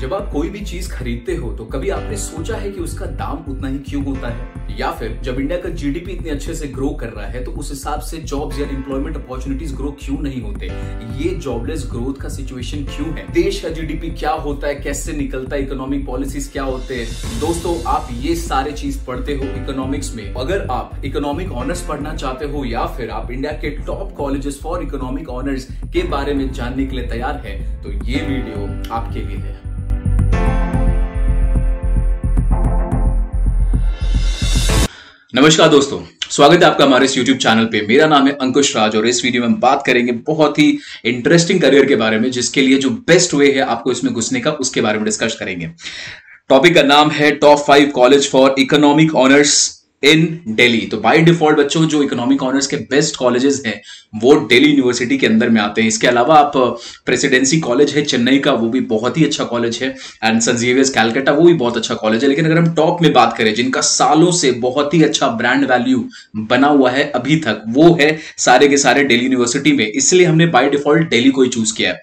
जब आप कोई भी चीज खरीदते हो तो कभी आपने सोचा है कि उसका दाम उतना ही क्यों होता है? या फिर जब इंडिया का जीडीपी इतने अच्छे से ग्रो कर रहा है तो उस हिसाब से जॉब्स या एम्प्लॉयमेंट अपॉर्चुनिटीज ग्रो क्यों नहीं होते? ये जॉबलेस ग्रोथ का सिचुएशन क्यों है? देश का जीडीपी क्या होता है, कैसे निकलता है, इकोनॉमिक पॉलिसीज क्या होते हैं? दोस्तों, आप ये सारे चीज पढ़ते हो इकोनॉमिक्स में। अगर आप इकोनॉमिक ऑनर्स पढ़ना चाहते हो या फिर आप इंडिया के top colleges for economic honours के बारे में जानने के लिए तैयार है तो ये वीडियो आपके लिए है। नमस्कार दोस्तों, स्वागत है आपका हमारे इस YouTube चैनल पे। मेरा नाम है अंकुश राज और इस वीडियो में हम बात करेंगे बहुत ही इंटरेस्टिंग करियर के बारे में, जिसके लिए जो बेस्ट वे है आपको इसमें घुसने का, उसके बारे में डिस्कस करेंगे। टॉपिक का नाम है top 5 college for economic honours in Delhi. तो बाय डिफॉल्ट बच्चों, जो इकोनॉमिक ऑनर्स के बेस्ट कॉलेजेस हैं वो दिल्ली यूनिवर्सिटी के अंदर में आते हैं। इसके अलावा आप प्रेसिडेंसी कॉलेज है चेन्नई का, वो भी बहुत ही अच्छा कॉलेज है, एंड सेंट जेवियर्स कैलकाटा, वो भी बहुत अच्छा कॉलेज है। लेकिन अगर हम टॉप में बात करें, जिनका सालों से बहुत ही अच्छा ब्रांड वैल्यू बना हुआ है अभी तक, वो है सारे के सारे दिल्ली यूनिवर्सिटी में। इसलिए हमने बाय डिफॉल्ट दिल्ली को ही चूज किया है।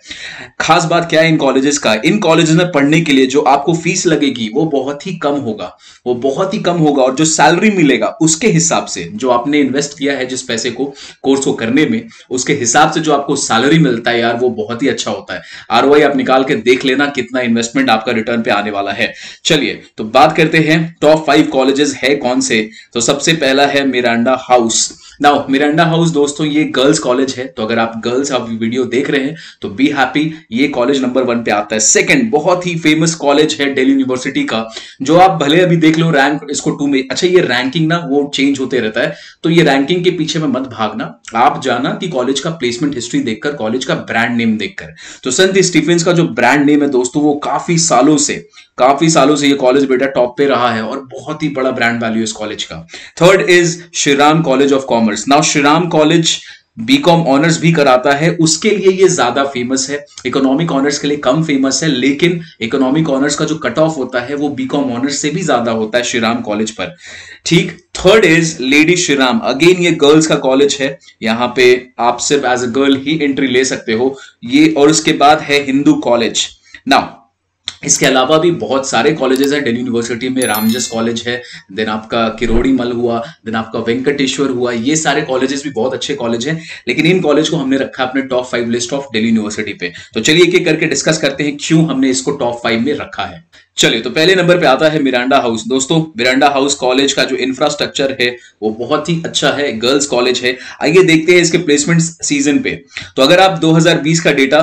खास बात क्या है इन कॉलेजेस का, इन कॉलेजेस में पढ़ने के लिए जो आपको फीस लगेगी वो बहुत ही कम होगा, वो बहुत ही कम होगा, और जो सैलरी मिलेगा उसके हिसाब से, जो आपने इन्वेस्ट किया है जिस पैसे को कोर्स को करने में, उसके हिसाब से जो आपको सैलरी मिलता है यार, वो बहुत ही अच्छा होता है। आरओआई आप निकाल के देख लेना कितना इन्वेस्टमेंट आपका रिटर्न पे आने वाला है। चलिए तो बात करते हैं टॉप 5 कॉलेजेस है कौन से। तो सबसे पहला है Miranda house. Now Miranda house दोस्तों ये गर्ल्स कॉलेज है, तो अगर आप गर्ल्स आप वीडियो देख रहे हैं तो बी हैप्पी, ये कॉलेज नंबर 1 पे आता है। सेकंड बहुत ही फेमस कॉलेज है दिल्ली यूनिवर्सिटी का, जो आप भले अभी देख लो रैंक इसको 2 में। अच्छा, ये रैंकिंग ना वो चेंज होते रहता है, तो ये रैंकिंग के पीछे में मत भागना, आप जाना कि कॉलेज का प्लेसमेंट हिस्ट्री देखकर, कॉलेज का ब्रांड नेम देखकर। तो सेंट स्टीफेंस का जो ब्रांड नेम है दोस्तों, वो काफी सालों से ये कॉलेज बेटा टॉप पे रहा है और बहुत ही बड़ा ब्रांड वैल्यू इस कॉलेज का। Third is Shriram college of commerce. Now Shriram college BCom honours भी कराता है, उसके लिए ये ज्यादा फेमस है, इकोनॉमिक ऑनर्स के लिए कम फेमस है, लेकिन इकोनॉमिक ऑनर्स का जो कट ऑफ होता है वो बीकॉम ऑनर्स से भी ज्यादा होता है श्रीराम कॉलेज पर। ठीक। Third is lady Shriram, again ये गर्ल्स का कॉलेज है, यहां पे आप सिर्फ एज अ गर्ल ही एंट्री ले सकते हो ये। और उसके बाद है हिंदू कॉलेज। नाउ इसके अलावा भी बहुत सारे कॉलेजेस हैं दिल्ली यूनिवर्सिटी में। रामजस कॉलेज है, देन आपका किरोड़ी मल हुआ, देन आपका वेंकटेश्वर हुआ, ये सारे कॉलेजेस भी बहुत अच्छे कॉलेज हैं, लेकिन इन कॉलेज को हमने रखा अपने top 5 list of Delhi university पे। तो चलिए एक एक करके डिस्कस करते हैं क्यों हमने इसको टॉप 5 में रखा है। चलिए तो पहले नंबर पे आता है मिरांडा हाउस। दोस्तों मिरांडा हाउस कॉलेज का जो इंफ्रास्ट्रक्चर है वो बहुत ही अच्छा है, गर्ल्स कॉलेज है। आइए देखते हैं इसके प्लेसमेंट सीजन पे। तो अगर आप 2020 का डेटा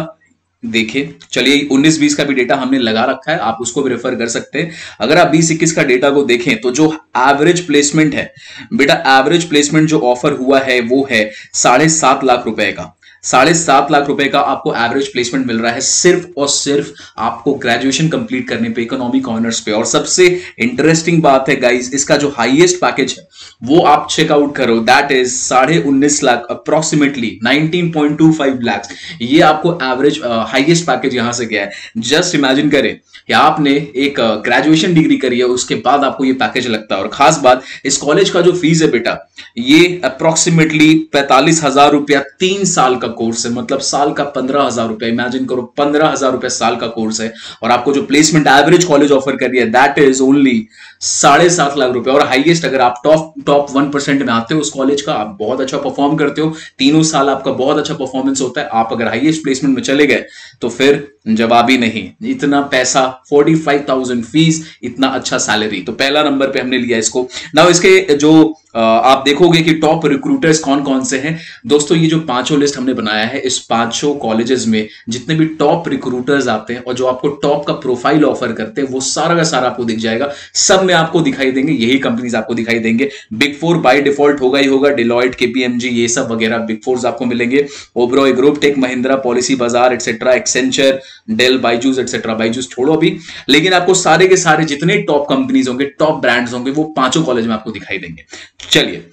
देखें, चलिए 19-20 का भी डेटा हमने लगा रखा है, आप उसको भी रेफर कर सकते हैं। अगर आप 20-21 का डेटा को देखें तो जो एवरेज प्लेसमेंट है बेटा, एवरेज प्लेसमेंट जो ऑफर हुआ है वो है 7.5 लाख रुपए का। 7.5 लाख रुपए का आपको एवरेज प्लेसमेंट मिल रहा है, सिर्फ और सिर्फ आपको ग्रेजुएशन कंप्लीट करने पे, इकोनॉमिक ऑनर्स पे। और सबसे इंटरेस्टिंग बात है गाइस, इसका जो हाईएस्ट पैकेज है वो आप चेकआउट करो, that is 19.5 lakh, approximately 19.25 lakh. ये आपको एवरेज हाईएस्ट पैकेज यहां से गया है। जस्ट इमेजिन करें कि आपने एक ग्रेजुएशन डिग्री करी है, उसके बाद आपको ये पैकेज लगता है। और खास बात, इस कॉलेज का जो फीस है बेटा, ये अप्रोक्सीमेटली 45,000 रुपया 3 साल का कोर्स है, मतलब साल का 15,000 रुपया। इमेजिन करो 15,000 रुपया साल का कोर्स है, और आपको जो प्लेसमेंट एवरेज कॉलेज ऑफर कर रही है दैट इज ओनली 7.5 लाख रुपया। और हाईएस्ट अगर आप टॉप 1% में आते हो उस कॉलेज का, आप बहुत अच्छा परफॉर्म करते हो, तीनों साल आपका बहुत अच्छा परफॉर्मेंस होता है, आप अगर हाईएस्ट प्लेसमेंट में चले गए तो फिर जवाब ही नहीं। इतना पैसा, 45,000 फीस, इतना अच्छा सैलरी, तो पहला नंबर पे हमने लिया इसको। नाउ इसके जो आप देखोगे कि टॉप रिक्रूटर्स कौन कौन से हैं दोस्तों, ये जो पांचों लिस्ट हमने बनाया है, इस पांचों कॉलेजेस में जितने भी टॉप रिक्रूटर्स आते हैं और जो आपको टॉप का प्रोफाइल ऑफर करते हैं, वो सारा का सारा आपको दिख जाएगा। सब में आपको दिखाई देंगे, यही कंपनीज आपको दिखाई देंगे। बिग 4 बाय डिफॉल्ट होगा ही होगा, डिलॉयट, केपीएमजी, ये सब वगैरह बिग 4 आपको मिलेंगे। Oberoi group, tech Mahindra, Policybazaar etcetera, Accenture, Dell, Byju's etcetera. Byju's छोड़ो अभी, लेकिन आपको सारे के सारे जितने टॉप कंपनीज होंगे, टॉप ब्रांड्स होंगे, वो पांचों कॉलेज में आपको दिखाई देंगे। चलिए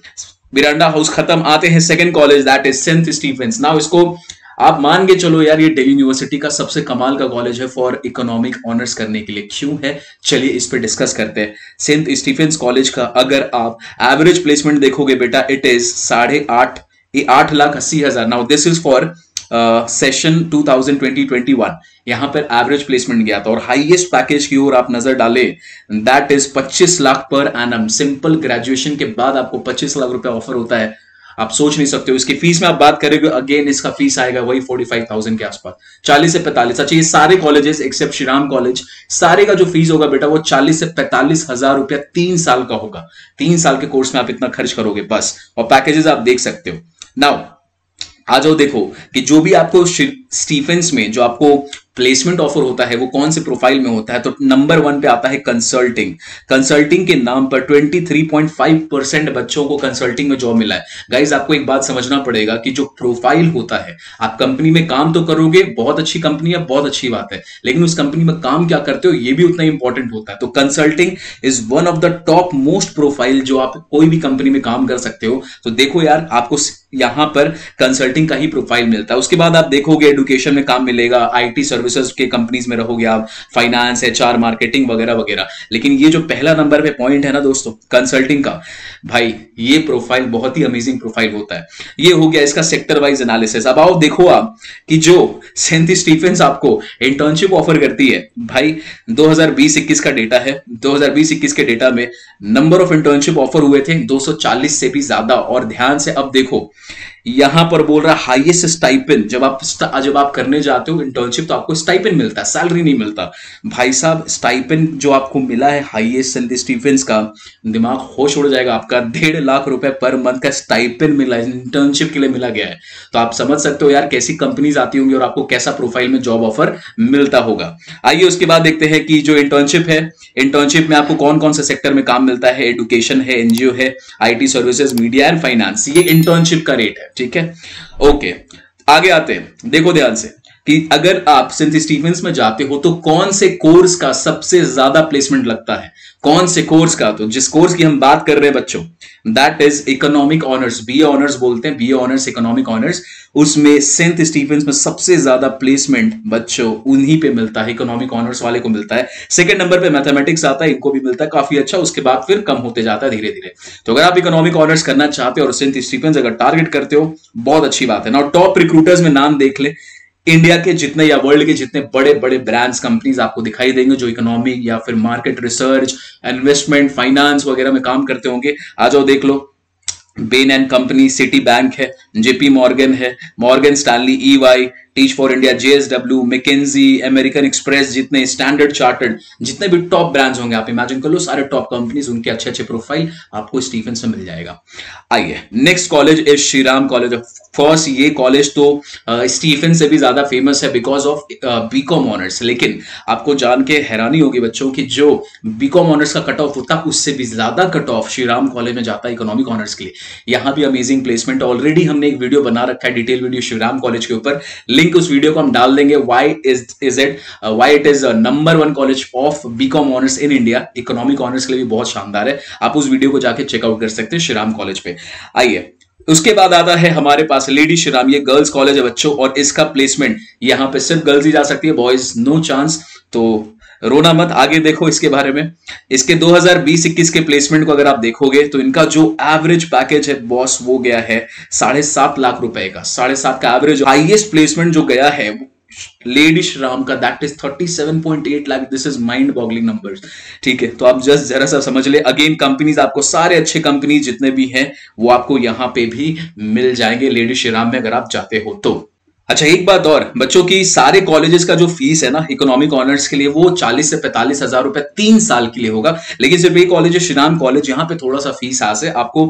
मिरांडा हाउस खत्म, आते हैं second college, that is saint Stephen's. Now इसको आप मान के चलो यार, ये दिल्ली यूनिवर्सिटी का सबसे कमाल का कॉलेज है फॉर इकोनॉमिक ऑनर्स करने के लिए। क्यों है, चलिए इस पे डिस्कस करते हैं। सेंट स्टीफेंस कॉलेज का अगर आप एवरेज प्लेसमेंट देखोगे बेटा, it is 8.80,000। Now this is for session 2020-21 यहां पर एवरेज प्लेसमेंट गया था और हाईएस्ट पैकेज की ओर आप नजर डाले, that is 25 lakh per annum. Simple graduation के बाद आपको 25 लाख रुपए ऑफर होता है, आप सोच नहीं सकते हो। इसकी फीस में आप बात करेंगे, अगेन इसका फीस आएगा वही 45,000 के आसपास, 40 से 45। अच्छा, ये सारे कॉलेजेस एक्सेप्ट श्रीराम कॉलेज, सारे का जो फीस होगा बेटा वो 40 से 45 हजार रुपया 3 साल का होगा। 3 साल के कोर्स में आप इतना खर्च करोगे बस, और पैकेजेस आप देख सकते हो। नाउ आ जाओ, देखो कि जो भी आपको स्टीफेंस में जो आपको प्लेसमेंट ऑफर होता है वो कौन से प्रोफाइल में होता है। तो नंबर 1 पे आता है कंसल्टिंग। कंसल्टिंग के नाम पर 23.5% बच्चों को कंसल्टिंग में जॉब मिला है। गाइज, आपको एक बात समझना पड़ेगा कि जो प्रोफाइल होता है, आप कंपनी में काम तो करोगे, बहुत अच्छी कंपनी है, बहुत अच्छी बात है, लेकिन उस कंपनी में काम क्या करते हो ये भी उतना इंपॉर्टेंट होता है। तो consulting is one of the top most profile जो आप कोई भी कंपनी में काम कर सकते हो। तो देखो यार, आपको यहां पर कंसल्टिंग का ही प्रोफाइल मिलता है। उसके बाद आप देखोगे एडुकेशन में काम मिलेगा, आईटी सर्विसेज के कंपनीज में रहोगे आप, फाइनेंस, एचआर, मार्केटिंग वगैरह वगैरह। लेकिन ये जो पहला नंबर पे पॉइंट है ना दोस्तों, कंसल्टिंग का, भाई ये प्रोफाइल बहुत ही अमेजिंग प्रोफाइल होता है। ये हो गया इसका सेक्टर वाइज एनालिसिस। अब आओ देखो आप कि जो सेंट स्टीफेंस आपको इंटर्नशिप ऑफर करती है, भाई 2020-21 का डेटा है। 2020-21 के डेटा में नंबर ऑफ इंटर्नशिप ऑफर हुए थे 240 से भी ज्यादा। और ध्यान से अब देखो, यहां पर बोल रहा है हाईएस्ट स्टाइपेंड। जब आप करने जाते हो इंटर्नशिप तो आपको स्टाइपेंड मिलता है, सैलरी नहीं मिलता। भाई साहब, स्टाइपेंड जो आपको मिला है हाईएस्ट सेंट स्टीफेंस का, दिमाग होश उड़ जाएगा आपका। 1.5 लाख रुपए पर मंथ का स्टाइपेंड मिला है, इंटर्नशिप के लिए मिला गया है। तो आप समझ सकते हो यार कैसी कंपनीज आती होंगी और आपको कैसा प्रोफाइल में जॉब ऑफर मिलता होगा। आइए उसके बाद देखते हैं कि जो इंटर्नशिप है, इंटर्नशिप में आपको कौन कौन से सेक्टर में काम मिलता है। एडुकेशन है, एनजीओ है, IT services, media and finance. ये इंटर्नशिप का रेट है, ठीक है। ओके, आगे आते हैं। देखो ध्यान से कि अगर आप सेंट स्टीफेंस में जाते हो तो कौन से कोर्स का सबसे ज्यादा प्लेसमेंट लगता है, कौन से कोर्स का। तो जिस कोर्स की हम बात कर रहे हैं बच्चों, that is economic honours, BA honours बोलते हैं, बीए ऑनर्स, इकोनॉमिक ऑनर्स। उसमें सेंट स्टीफेंस में सबसे ज्यादा प्लेसमेंट बच्चों उन्हीं पे मिलता है, इकोनॉमिक ऑनर्स वाले को मिलता है। सेकंड नंबर पे मैथमेटिक्स आता है, इनको भी मिलता है काफी अच्छा। उसके बाद फिर कम होते जाता है धीरे धीरे। तो अगर आप इकोनॉमिक ऑनर्स करना चाहते हो और सेंट स्टीफेंस अगर टारगेट करते हो, बहुत अच्छी बात है। नाउ टॉप रिक्रूटर्स में नाम देख ले, इंडिया के जितने या वर्ल्ड के जितने बड़े बड़े ब्रांड्स, कंपनीज आपको दिखाई देंगे जो इकोनॉमिक या फिर मार्केट रिसर्च, इन्वेस्टमेंट, फाइनेंस वगैरह में काम करते होंगे। आ जाओ देख लो, Bain and company, Citibank है, जेपी मॉर्गन है, Morgan Stanley, EY, teach for India, JSW, McKinsey, American Express, जितने स्टैंडर्ड चार्टर्ड, जितने भी टॉप ब्रांड्स होंगे आप इमेजिन कर लो, सारे टॉप कंपनीज, उनके अच्छे अच्छे प्रोफाइल आपको स्टीफेंस में मिल जाएगा। आइए next college is Shriram college of course. ये कॉलेज तो स्टीफेंस से भी ज्यादा फेमस है बिकॉज ऑफ बीकॉम ऑनर्स। लेकिन आपको जान के हैरानी होगी बच्चों की जो बीकॉम ऑनर्स का कट ऑफ होता है उससे भी ज्यादा कट ऑफ श्रीराम कॉलेज में जाता है इकोनॉमिक ऑनर्स के लिए। यहां भी अमेजिंग प्लेसमेंट, ऑलरेडी हमने एक वीडियो बना रखा है, डिटेल वीडियो श्रीराम कॉलेज के ऊपर, लिंक उस वीडियो को हम डाल देंगे। Why it is number 1 college of BCom honours in India, economic honours के लिए भी बहुत शानदार है। आप उस वीडियो को जाके चेकआउट कर सकते हैं श्रीराम कॉलेज पे। आइए उसके बाद आता है हमारे पास लेडी श्रीराम। ये गर्ल्स कॉलेज है बच्चों और इसका प्लेसमेंट यहां पे सिर्फ गर्ल्स ही जा सकती है, बॉयज नो चांस। तो रोना मत, आगे देखो इसके बारे में। इसके 2020-21 के प्लेसमेंट को अगर आप देखोगे तो इनका जो एवरेज पैकेज है बॉस वो गया है 7.5 लाख रुपए का। 7.5 का एवरेज। हाईएस्ट प्लेसमेंट जो गया है लेडी श्रीराम का, that is 37.8 lakh. This is mind boggling numbers, ठीक है। तो आप जस्ट जरा सा समझ ले। अगेन कंपनीज आपको सारे अच्छे कंपनीज जितने भी हैं वो आपको यहां पे भी मिल जाएंगे लेडी श्रीराम में अगर आप चाहते हो तो। अच्छा एक बात और बच्चों की, सारे कॉलेजेस का जो फीस है ना इकोनॉमिक ऑनर्स के लिए वो 40 से 45 हजार रुपए 3 साल के लिए होगा। लेकिन सिर्फ एक कॉलेज है श्रीराम कॉलेज, यहाँ पे थोड़ा सा फीस है आपको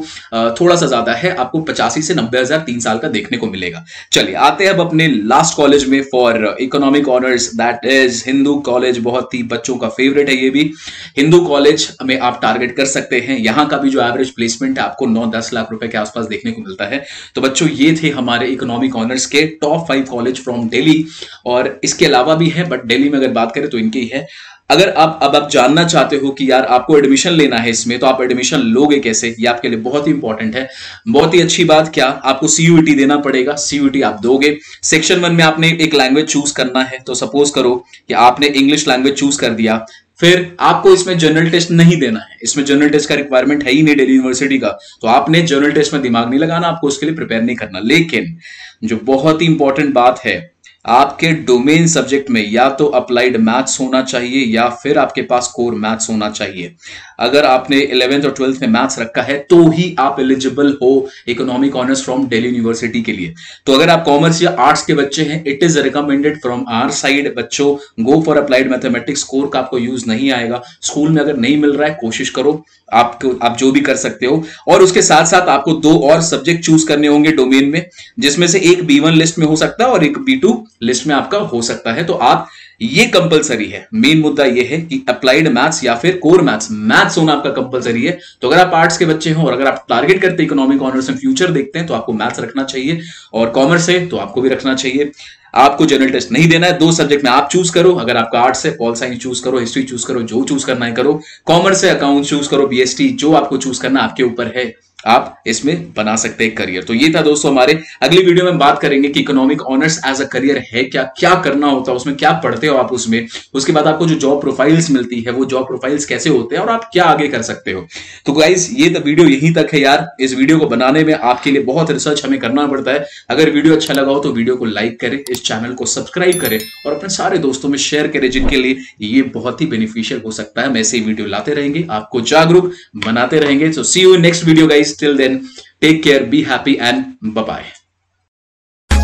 थोड़ा सा ज्यादा है, आपको 85 से 90 हजार 3 साल का देखने को मिलेगा। चलिए आते हैं अब अपने लास्ट कॉलेज में for economic honours, that is Hindu college. बहुत ही बच्चों का फेवरेट है ये भी। हिंदू कॉलेज में आप टारगेट कर सकते हैं। यहाँ का भी जो एवरेज प्लेसमेंट है आपको 9-10 लाख रुपए के आसपास देखने को मिलता है। तो बच्चों ये थे हमारे इकोनॉमिक ऑनर्स के टॉप 5 कॉलेज फ्रॉम दिल्ली, और इसके अलावा भी है बट दिल्ली में अगर बात करें तो इनके ही है। अगर आप जानना चाहते हो कि यार आपको एडमिशन लेना है इसमें तो आप एडमिशन लोगे कैसे, ये आपके लिए बहुत ही इंपॉर्टेंट है। बहुत ही अच्छी बात, क्या आपको सीयूईटी देना पड़ेगा। सीयूईटी आप दोगे। सेक्शन 1 में आपने एक लैंग्वेज चूज करना है। तो सपोज करो कि आपने इंग्लिश लैंग्वेज चूज कर दिया। फिर आपको इसमें जनरल टेस्ट नहीं देना है, इसमें जनरल टेस्ट का रिक्वायरमेंट है ही नहीं दिल्ली यूनिवर्सिटी का, तो आपने जनरल टेस्ट में दिमाग नहीं लगाना, आपको उसके लिए प्रिपेयर नहीं करना। लेकिन जो बहुत ही इंपॉर्टेंट बात है, आपके डोमेन सब्जेक्ट में या तो अप्लाइड मैथ्स होना चाहिए या फिर आपके पास कोर मैथ्स होना चाहिए। अगर आपने 11th और 12th में मैथ्स रखा है तो ही आप एलिजिबल हो economic honours from Delhi university के लिए। तो अगर आप कॉमर्स या आर्ट्स के बच्चे हैं, it is recommended from our side, बच्चों go for applied mathematics. Core का आपको यूज नहीं आएगा, स्कूल में अगर नहीं मिल रहा है कोशिश करो, आप जो भी कर सकते हो। और उसके साथ साथ आपको 2 और सब्जेक्ट चूज करने होंगे डोमेन में, जिसमें से एक B1 लिस्ट में हो सकता है और एक B2 लिस्ट में आपका हो सकता है। तो आप ये कंपलसरी है, मेन मुद्दा ये है कि अप्लाइड मैथ्स या फिर कोर मैथ्स होना आपका कंपलसरी है। तो अगर आप आर्ट्स के बच्चे हो और अगर आप टारगेट करते हैं इकोनॉमिक ऑनर्स में फ्यूचर देखते हैं तो आपको मैथ्स रखना चाहिए, और कॉमर्स है तो आपको भी रखना चाहिए। आपको जनरल टेस्ट नहीं देना है, 2 सब्जेक्ट में आप चूज करो। अगर आपका आर्ट्स है पॉल साइंस चूज करो, हिस्ट्री चूज करो, जो चूज करना है करो। कॉमर्स है अकाउंट चूज करो, BST, जो आपको चूज करना आपके ऊपर है, आप इसमें बना सकते हैं करियर। तो ये था दोस्तों हमारे। अगली वीडियो में बात करेंगे कि economic honours as a career है क्या, क्या करना होता है उसमें, क्या पढ़ते हो आप उसमें, उसके बाद आपको जो जॉब प्रोफाइल्स मिलती है वो जॉब प्रोफाइल्स कैसे होते हैं और आप क्या आगे कर सकते हो। तो गाइस ये तो वीडियो यहीं तक है यार। इस वीडियो को बनाने में आपके लिए बहुत रिसर्च हमें करना पड़ता है। अगर वीडियो अच्छा लगा हो तो वीडियो को लाइक करें, इस चैनल को सब्सक्राइब करें और अपने सारे दोस्तों में शेयर करें जिनके लिए ये बहुत ही बेनिफिशियल हो सकता है। मैं ऐसे वीडियो लाते रहेंगे, आपको जागरूक बनाते रहेंगे। So see you in next video guys, till then take care, be happy and bye bye.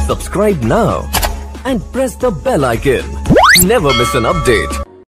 Subscribe now and press the bell icon. Never miss an update.